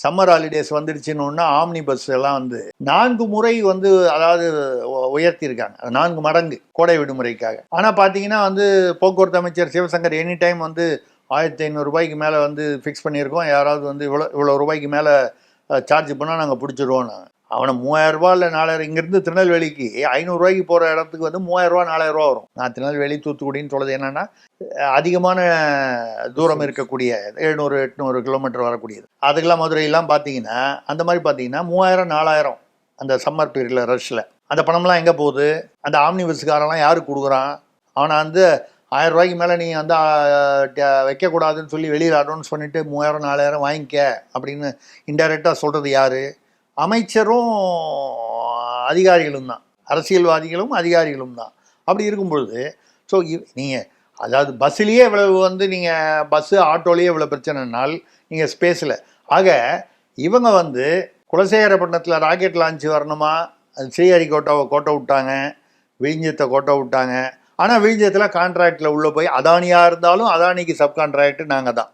Summer holidays வந்துடுச்சுன்னு omni bus எல்லாம் வந்து 4 முறை வந்து அதாவது உயர்த்தியிருக்காங்க, 4 மடங்கு கோடை விடுமுறைக்காக. ஆனால் பார்த்தீங்கன்னா வந்து போக்குவரத்து அமைச்சர் சிவசங்கர் எனி டைம் வந்து 1500 ரூபாய்க்கு மேலே வந்து ஃபிக்ஸ் பண்ணியிருக்கோம், யாராவது வந்து இவ்வளோ ரூபாய்க்கு மேலே சார்ஜ் பண்ணால் நாங்கள் பிடிச்சிடுவோம். அவனை 3000 ரூபா இல்லை 4000, இங்கேருந்து திருநெல்வேலிக்கு 500 ரூபாய்க்கு போகிற இடத்துக்கு வந்து 3000 ரூபா 4000 ரூபா வரும். நான் திருநெல்வேலி தூத்துக்குடின்னு சொல்கிறது என்னென்னா அதிகமான தூரம் இருக்கக்கூடிய 700-800 கிலோமீட்டர் வரக்கூடியது. அதுக்கெல்லாம் மதுரையெல்லாம் பார்த்தீங்கன்னா அந்த மாதிரி பார்த்தீங்கன்னா 3000-4000 அந்த சம்மர் பீரியடில் ரஷ்ஷில். அந்த பணம்லாம் எங்கே போகுது? அந்த ஆம்னி பஸ்காரெல்லாம் யாருக்கு கொடுக்குறான்? அவனை வந்து 1000 ரூபாய்க்கு மேலே நீ வந்து வைக்கக்கூடாதுன்னு சொல்லி வெளியில் அட்வான்ஸ் பண்ணிவிட்டு 3000-4000 வாங்கிக்க அப்படின்னு இன்டைரக்டாக சொல்கிறது யார்? அமைச்சரும் அதிகாரிகளும் தான், அரசியல்வாதிகளும் அதிகாரிகளும் தான். அப்படி இருக்கும் பொழுது ஸோ நீங்கள் அதாவது பஸ்ஸுலேயே இவ்வளவு வந்து நீங்கள் பஸ்ஸு ஆட்டோலேயே இவ்வளோ பிரச்சனைனால் நீங்கள் ஸ்பேஸில் ஆக இவங்க வந்து குலசேகரப்பட்டினத்தில் ராக்கெட் லான்ச் வரணுமா, ஸ்ரீஹரிகோட்டாவை கோட்டை விட்டாங்க, விழிஞ்சத்தை கோட்டை விட்டாங்க. ஆனால் விழிஞ்சத்தில் கான்ட்ராக்டில் உள்ளே போய் அதானியாக இருந்தாலும் அதானிக்கு சப் கான்ட்ராக்ட் நாங்கள் தான்.